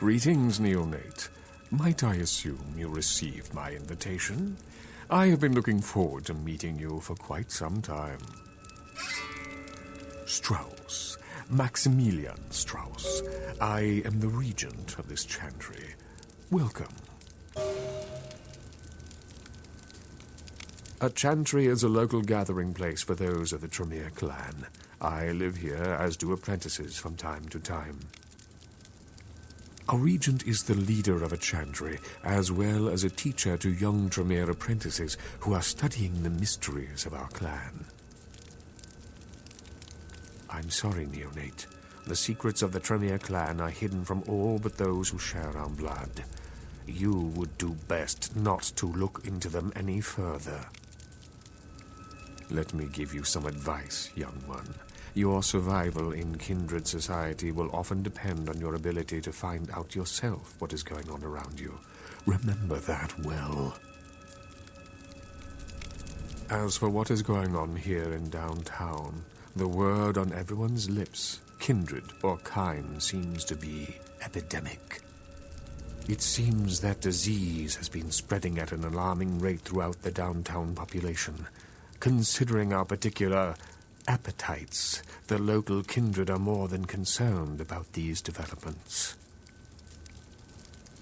Greetings, neonate. Might I assume you received my invitation? I have been looking forward to meeting you for quite some time. Strauss. Maximilian Strauss. I am the regent of this chantry. Welcome. A chantry is a local gathering place for those of the Tremere clan. I live here, as do apprentices from time to time. A regent is the leader of a chantry, as well as a teacher to young Tremere apprentices who are studying the mysteries of our clan. I'm sorry, neonate. The secrets of the Tremere clan are hidden from all but those who share our blood. You would do best not to look into them any further. Let me give you some advice, young one. Your survival in kindred society will often depend on your ability to find out yourself what is going on around you. Remember that well. As for what is going on here in downtown, the word on everyone's lips, kindred or kind, seems to be epidemic. It seems that disease has been spreading at an alarming rate throughout the downtown population. Considering our particular appetites, the local kindred are more than concerned about these developments.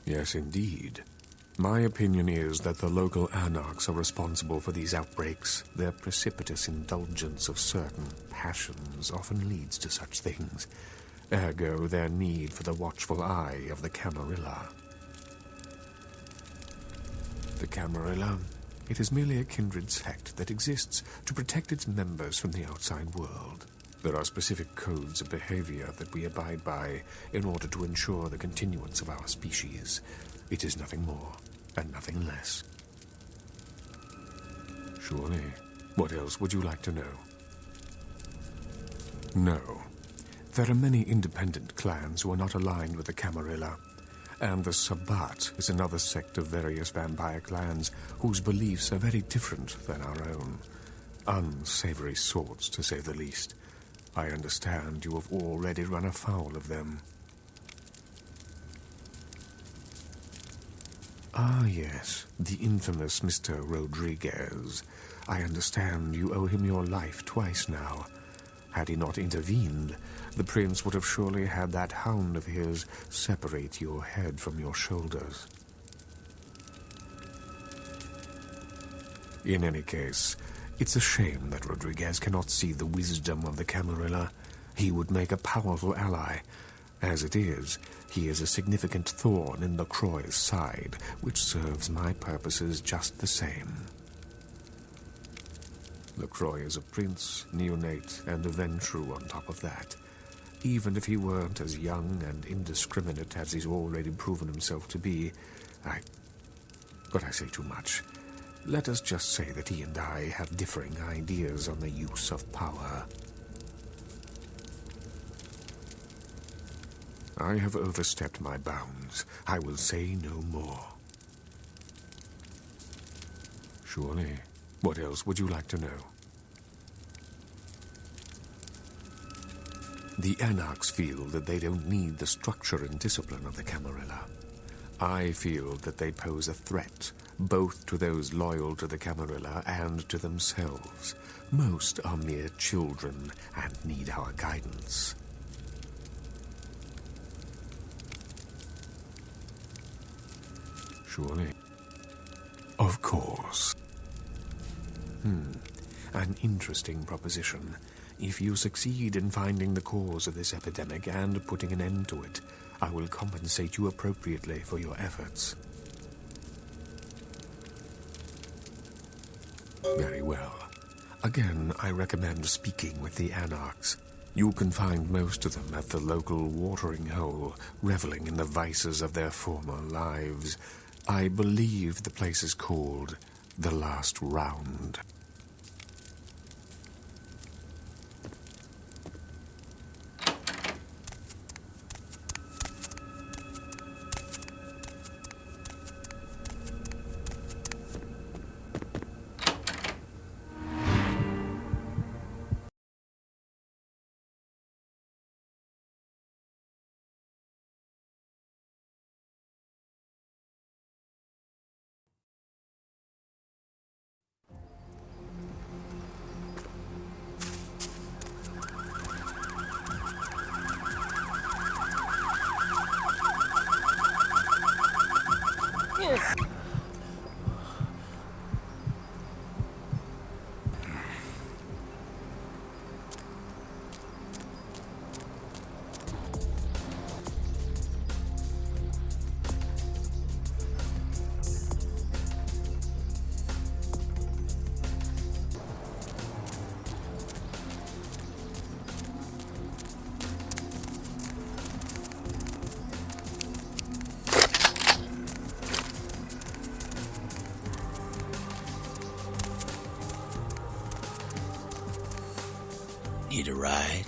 Yes, indeed. My opinion is that the local anarchs are responsible for these outbreaks. Their precipitous indulgence of certain passions often leads to such things. Ergo, their need for the watchful eye of the Camarilla. The Camarilla? It is merely a kindred sect that exists to protect its members from the outside world. There are specific codes of behavior that we abide by in order to ensure the continuance of our species. It is nothing more and nothing less. Surely. What else would you like to know? No. There are many independent clans who are not aligned with the Camarilla. And the Sabbat is another sect of various vampire clans whose beliefs are very different than our own. Unsavory sorts, to say the least. I understand you have already run afoul of them. Ah, yes, the infamous Mr. Rodriguez. I understand you owe him your life twice now. Had he not intervened, the prince would have surely had that hound of his separate your head from your shoulders. In any case, it's a shame that Rodriguez cannot see the wisdom of the Camarilla. He would make a powerful ally. As it is, he is a significant thorn in LaCroix's side, which serves my purposes just the same. LaCroix is a prince, neonate, and a Ventrue on top of that. Even if he weren't as young and indiscriminate as he's already proven himself to be, But I say too much. Let us just say that he and I have differing ideas on the use of power. I have overstepped my bounds. I will say no more. Surely. What else would you like to know? The Anarchs feel that they don't need the structure and discipline of the Camarilla. I feel that they pose a threat, both to those loyal to the Camarilla and to themselves. Most are mere children and need our guidance. Surely. Of course. An interesting proposition. If you succeed in finding the cause of this epidemic and putting an end to it, I will compensate you appropriately for your efforts. Very well. Again, I recommend speaking with the Anarchs. You can find most of them at the local watering hole, reveling in the vices of their former lives. I believe the place is called The Last Round. Need a ride?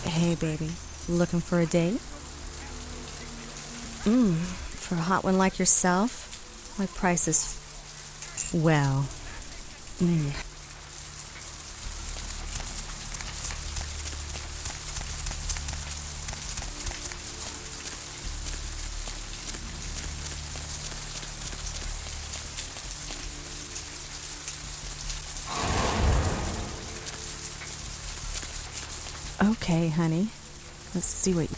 Hey, baby. Looking for a date? For a hot one like yourself, my price is... well... Okay, honey. Let's see what...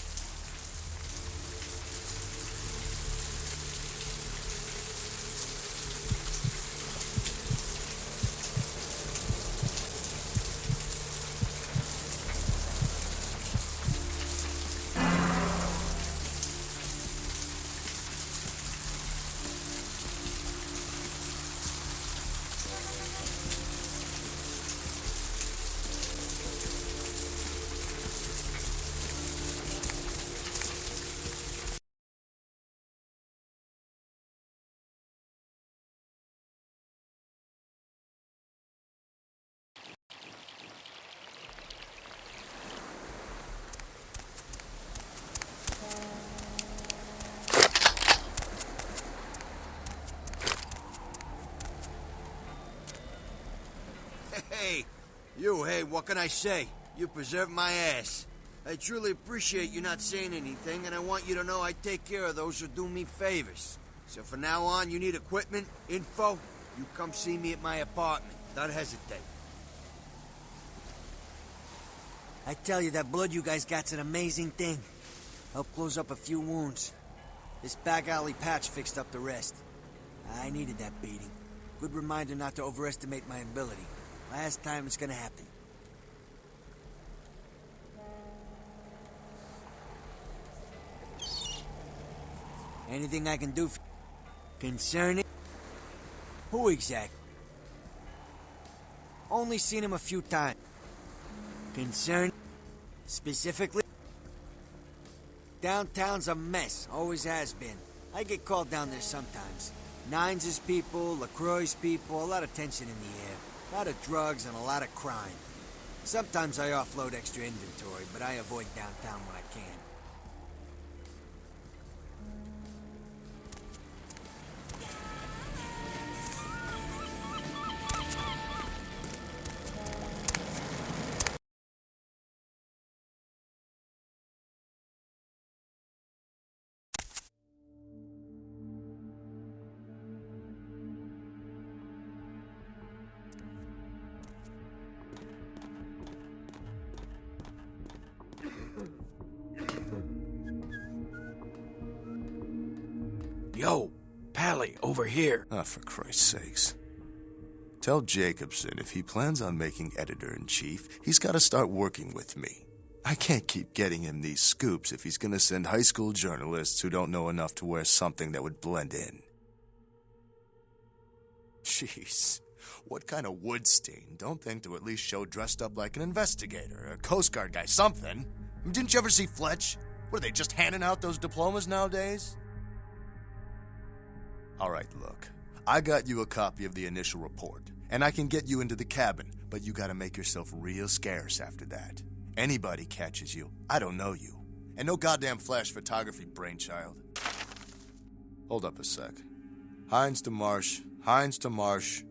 Hey, what can I say? You preserved my ass. I truly appreciate you not saying anything, and I want you to know I take care of those who do me favors. So from now on, you need equipment, info, you come see me at my apartment. Don't hesitate. I tell you, that blood you guys got's an amazing thing. Helped close up a few wounds. This back alley patch fixed up the rest. I needed that beating. Good reminder not to overestimate my ability. Last time it's gonna happen. Anything I can do for... Concerning? Who exactly? Only seen him a few times. Concern? Specifically? Downtown's a mess. Always has been. I get called down there sometimes. Nines' people, LaCroix's people, a lot of tension in the air. A lot of drugs and a lot of crime. Sometimes I offload extra inventory, but I avoid downtown when I can. Yo, Pally, over here. Ah, for Christ's sakes. Tell Jacobson if he plans on making editor-in-chief, he's got to start working with me. I can't keep getting him these scoops if he's going to send high school journalists who don't know enough to wear something that would blend in. Jeez, what kind of wood stain don't think to at least show dressed up like an investigator, a Coast Guard guy, something? Didn't you ever see Fletch? What, are they just handing out those diplomas nowadays? All right, look. I got you a copy of the initial report, and I can get you into the cabin, but you gotta make yourself real scarce after that. Anybody catches you, I don't know you. And no goddamn flash photography, brainchild. Hold up a sec. Hines to Marsh. Hines to Marsh.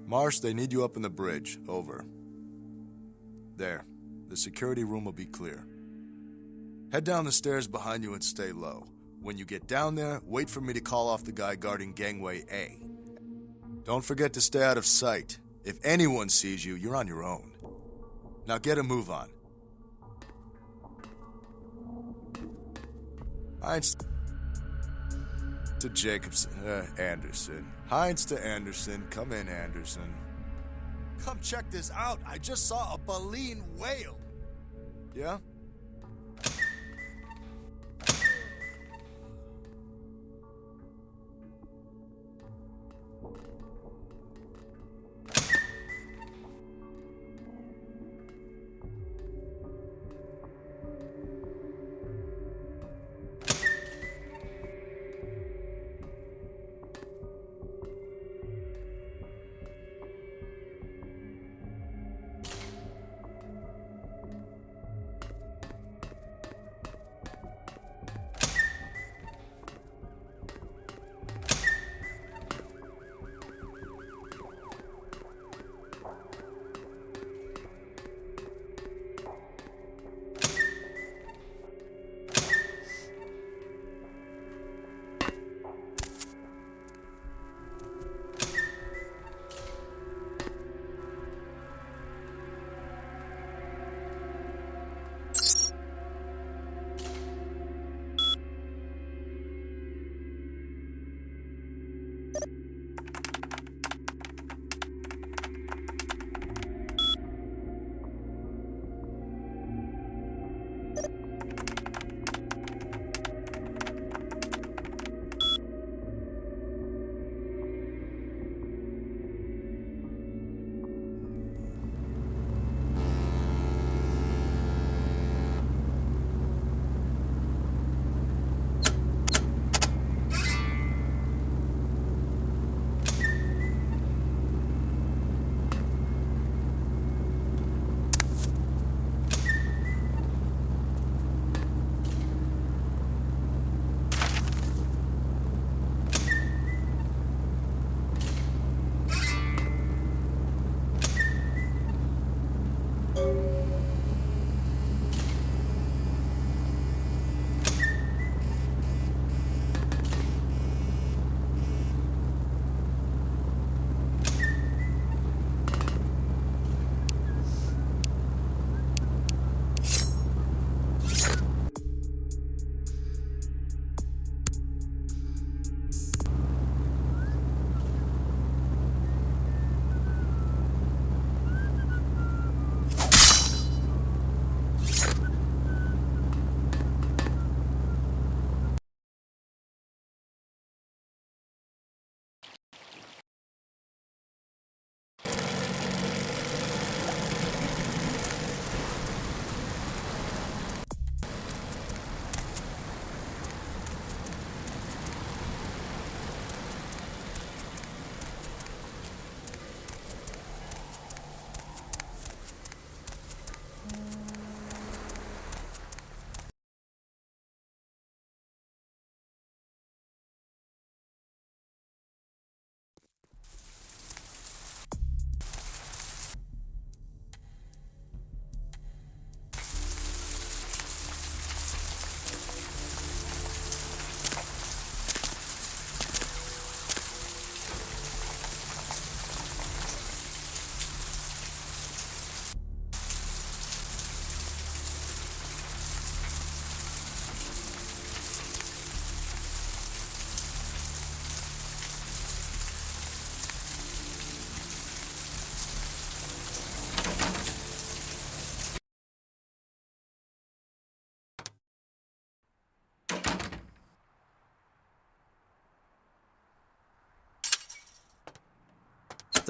Marsh, they need you up in the bridge. Over. There. The security room will be clear. Head down the stairs behind you and stay low. When you get down there, wait for me to call off the guy guarding Gangway A. Don't forget to stay out of sight. If anyone sees you, you're on your own. Now get a move on. Heinz to Jacobson. Anderson. Heinz to Anderson. Come in, Anderson. Come check this out. I just saw a baleen whale. Yeah?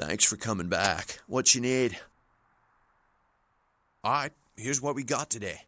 Thanks for coming back. What you need? All right, here's what we got today.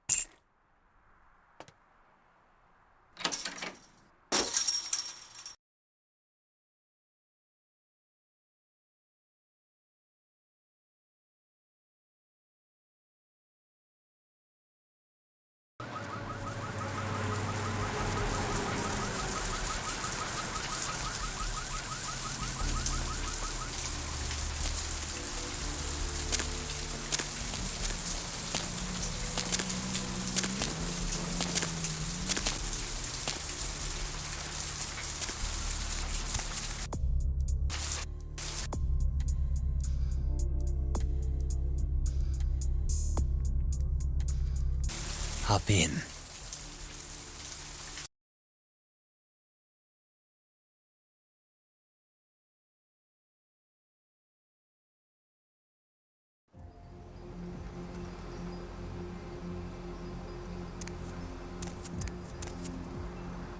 hop in.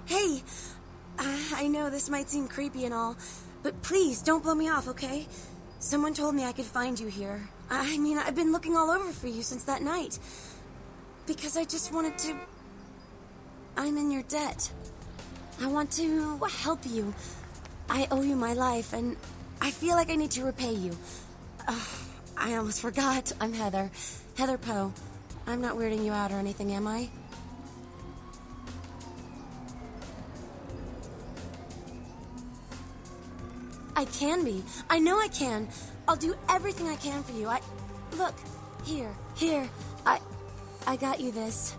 Hey, I know this might seem creepy and all, but please don't blow me off, okay? Someone told me I could find you here. I mean, I've been looking all over for you since that night. Because I just wanted to... I'm in your debt. I want to help you. I owe you my life, and I feel like I need to repay you. I almost forgot. I'm Heather. Heather Poe. I'm not weirding you out or anything, am I? I can be. I know I can. I'll do everything I can for you. Look, here. I got you this.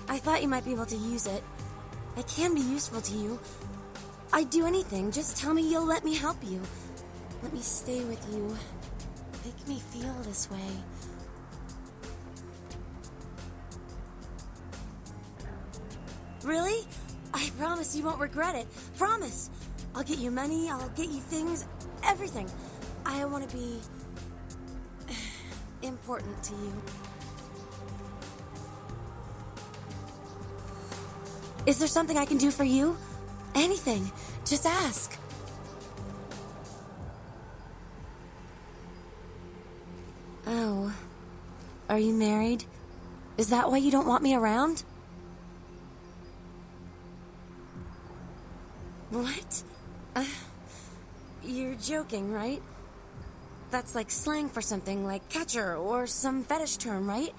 I thought you might be able to use it. It can be useful to you. I'd do anything. Just tell me you'll let me help you. Let me stay with you. Make me feel this way. Really? I promise you won't regret it. Promise. I'll get you money, I'll get you things, everything. I want to be important to you. Is there something I can do for you? Anything. Just ask. Oh. Are you married? Is that why you don't want me around? What? You're joking, right? That's like slang for something like catcher or some fetish term, right?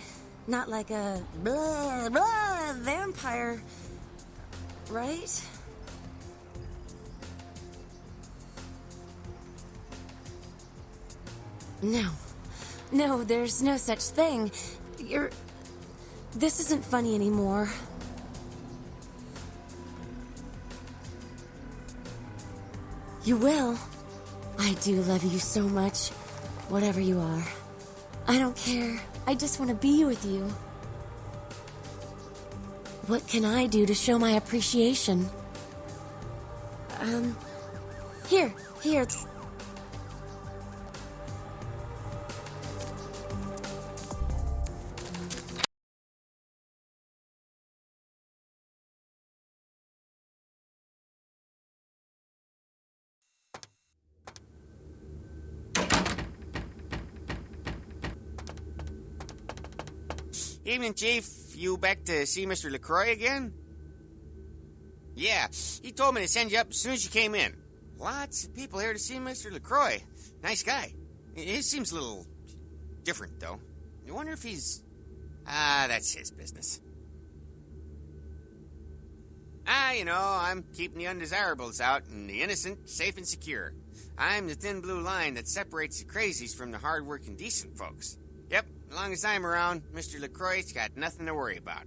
Not like a blah, blah, vampire, right? No, there's no such thing. This isn't funny anymore. You will. I do love you so much, whatever you are. I don't care. I just want to be with you. What can I do to show my appreciation? Here. Evening, Chief. You back to see Mr. LaCroix again? Yeah, he told me to send you up as soon as you came in. Lots of people here to see Mr. LaCroix. Nice guy. He seems a little different, though. I wonder if he's... that's his business. I'm keeping the undesirables out and the innocent safe and secure. I'm the thin blue line that separates the crazies from the hard-working, decent folks. Yep, as long as I'm around, Mr. LaCroix's got nothing to worry about.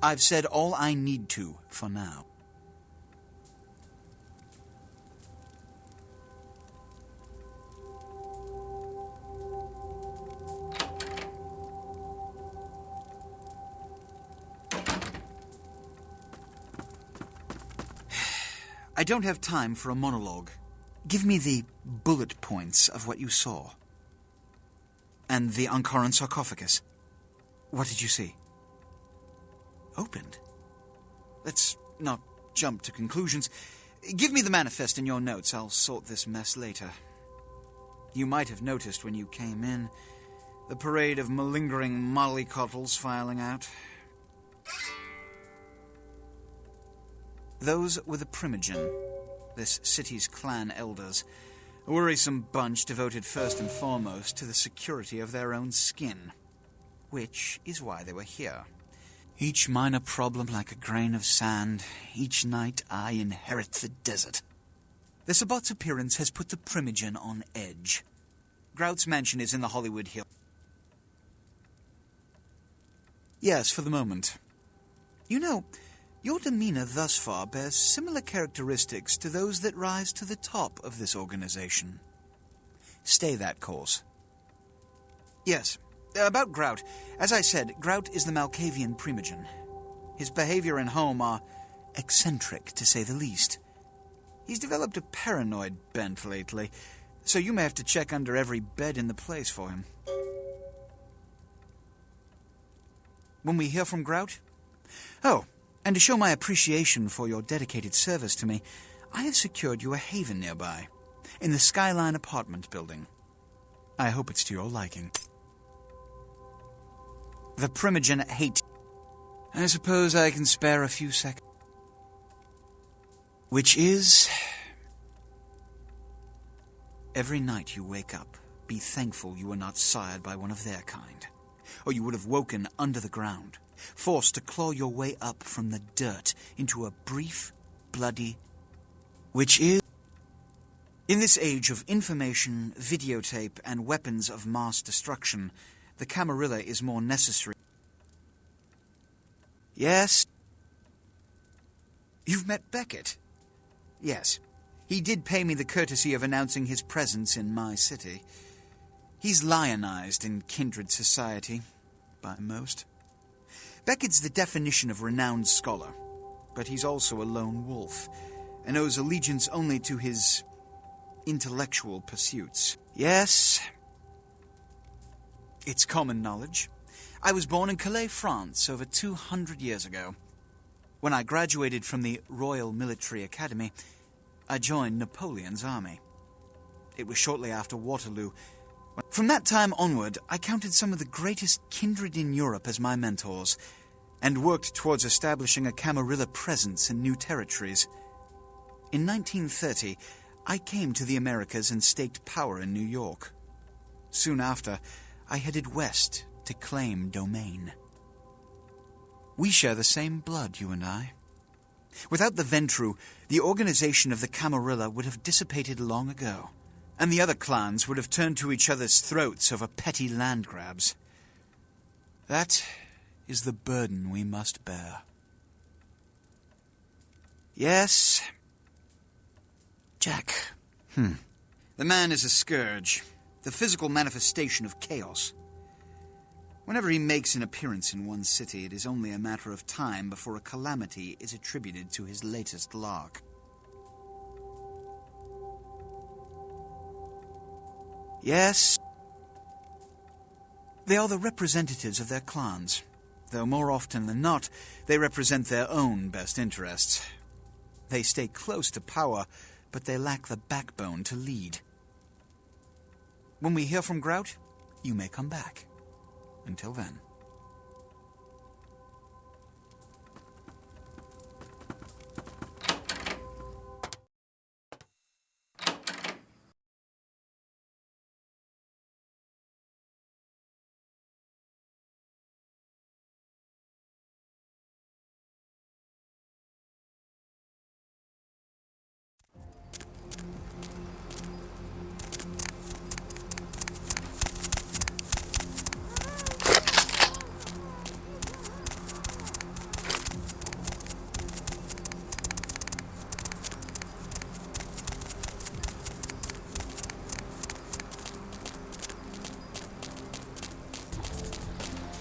I've said all I need to for now. I don't have time for a monologue. Give me the bullet points of what you saw. And the Ankaran sarcophagus. What did you see? Opened? Let's not jump to conclusions. Give me the manifest in your notes. I'll sort this mess later. You might have noticed when you came in the parade of malingering mollycoddles filing out. Those were the Primogen, this city's clan elders, a worrisome bunch devoted first and foremost to the security of their own skin, which is why they were here. Each minor problem like a grain of sand, each night I inherit the desert. The Sabbat's appearance has put the Primogen on edge. Grout's mansion is in the Hollywood Hills. Yes, for the moment. You know, your demeanor thus far bears similar characteristics to those that rise to the top of this organization. Stay that course. Yes, about Grout. As I said, Grout is the Malkavian primogen. His behavior and home are eccentric, to say the least. He's developed a paranoid bent lately, so you may have to check under every bed in the place for him. When we hear from Grout? Oh, and to show my appreciation for your dedicated service to me, I have secured you a haven nearby, in the Skyline apartment building. I hope it's to your liking. The primogen hate. I suppose I can spare a few seconds. Which is... Every night you wake up, be thankful you were not sired by one of their kind, or you would have woken under the ground, forced to claw your way up from the dirt into a brief, bloody... Which is... In this age of information, videotape, and weapons of mass destruction, the Camarilla is more necessary. Yes? You've met Beckett? Yes. He did pay me the courtesy of announcing his presence in my city. He's lionized in kindred society, by most. Beckett's the definition of renowned scholar, but he's also a lone wolf, and owes allegiance only to his intellectual pursuits. Yes, it's common knowledge. I was born in Calais, France, over 200 years ago. When I graduated from the Royal Military Academy, I joined Napoleon's army. It was shortly after Waterloo. From that time onward, I counted some of the greatest kindred in Europe as my mentors, and worked towards establishing a Camarilla presence in new territories. In 1930, I came to the Americas and staked power in New York. Soon after, I headed west to claim domain. We share the same blood, you and I. Without the Ventru, the organization of the Camarilla would have dissipated long ago, and the other clans would have turned to each other's throats over petty land grabs. That is the burden we must bear. Yes, Jack. The man is a scourge, the physical manifestation of chaos. Whenever he makes an appearance in one city, it is only a matter of time before a calamity is attributed to his latest lark. Yes, they are the representatives of their clans, though more often than not, they represent their own best interests. They stay close to power, but they lack the backbone to lead. When we hear from Grout, you may come back. Until then.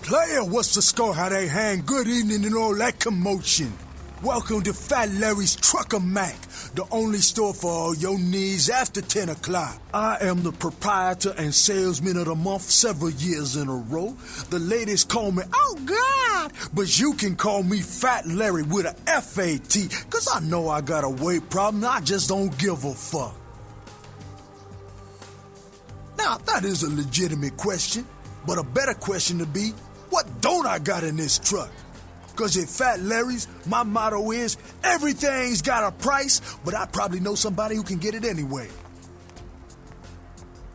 Player, what's the score? How they hang? Good evening and all that commotion. Welcome to Fat Larry's Trucker Mac, the only store for all your needs after 10 o'clock. I am the proprietor and salesman of the month several years in a row. The ladies call me, oh God, but you can call me Fat Larry with a F-A-T, cause I know I got a weight problem, I just don't give a fuck. Now, that is a legitimate question, but a better question to be, what don't I got in this truck? Cause at Fat Larry's, my motto is, everything's got a price, but I probably know somebody who can get it anyway.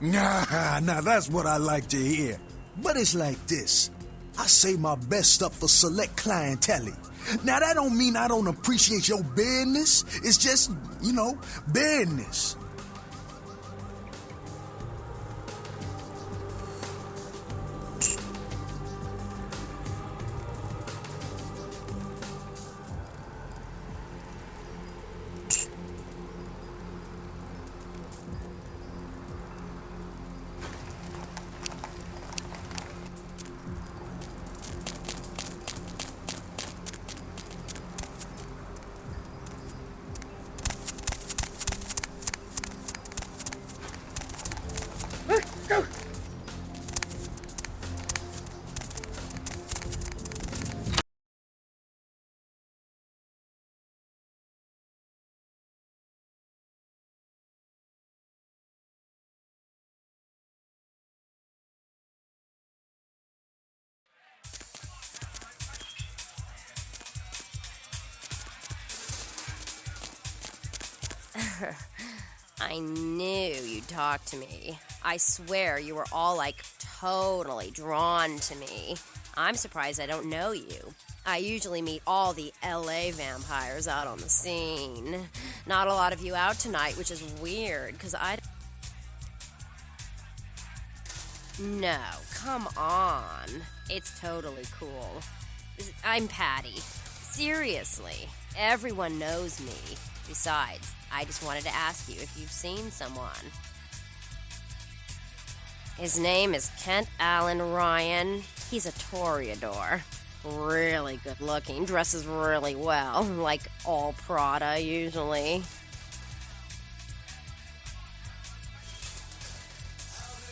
Nah, now that's what I like to hear. But it's like this. I save my best stuff for select clientele. Now that don't mean I don't appreciate your business. It's just, business. I knew you'd talk to me. I swear you were all, like, totally drawn to me. I'm surprised I don't know you. I usually meet all the LA vampires out on the scene. Not a lot of you out tonight, which is weird, because No, come on. It's totally cool. I'm Patty. Seriously, everyone knows me. Besides, I just wanted to ask you if you've seen someone. His name is Kent Allen Ryan. He's a toreador. Really good looking, dresses really well, like all Prada usually.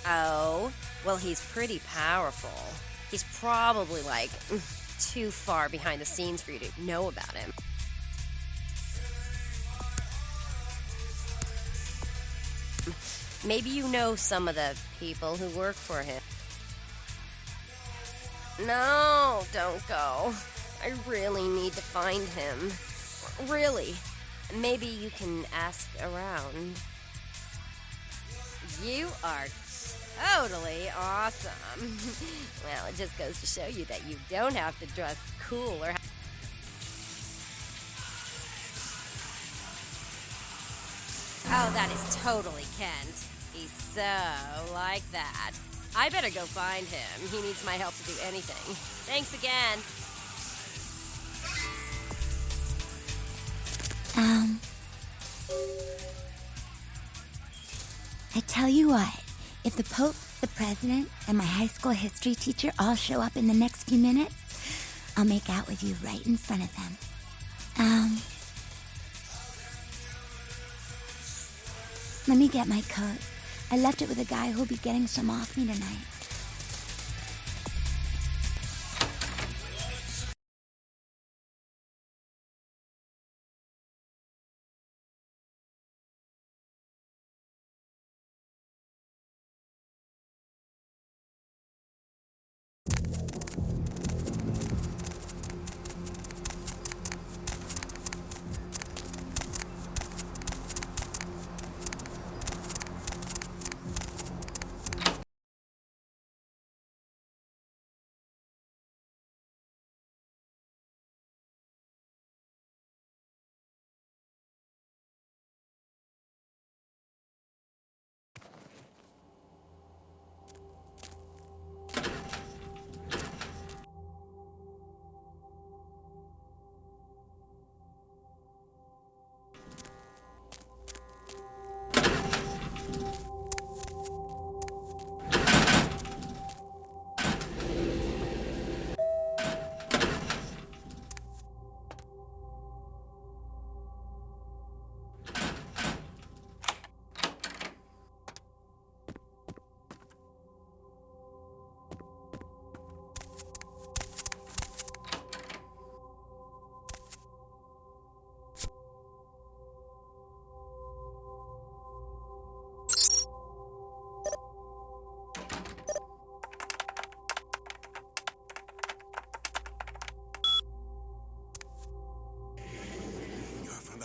Oh, well, he's pretty powerful. He's probably, like, too far behind the scenes for you to know about him. Maybe you know some of the people who work for him. No, don't go. I really need to find him. Really. Maybe you can ask around. You are totally awesome. Well, it just goes to show you that you don't have to dress cool or... Oh, that is totally Kent. He's so like that. I better go find him. He needs my help to do anything. Thanks again. I tell you what, if the Pope, the President, and my high school history teacher all show up in the next few minutes, I'll make out with you right in front of them. Let me get my coat. I left it with a guy who'll be getting some off me tonight.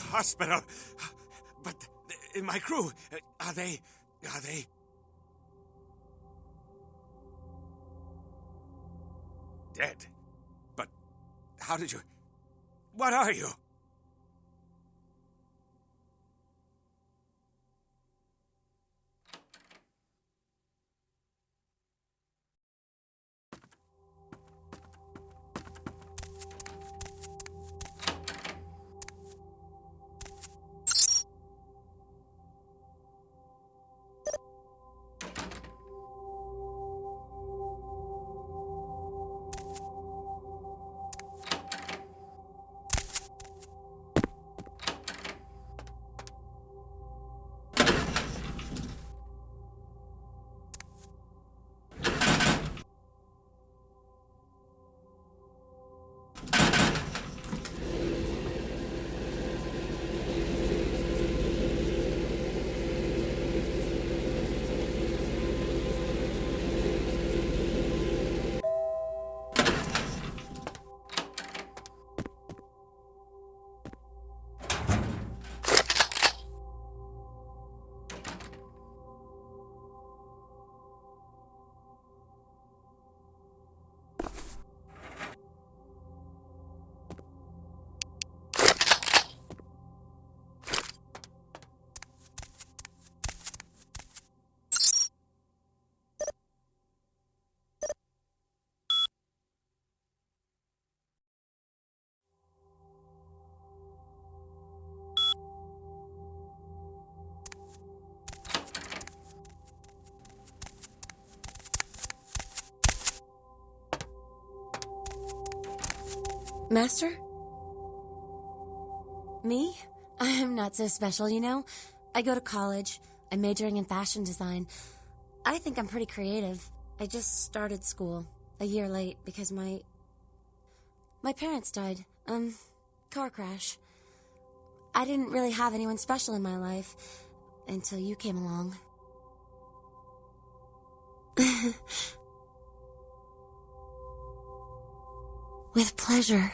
Hospital. But my crew, are they... dead? But how did you... What are you? Master? Me? I'm not so special, you know? I go to college. I'm majoring in fashion design. I think I'm pretty creative. I just started school a year late because my parents died. Car crash. I didn't really have anyone special in my life until you came along. With pleasure.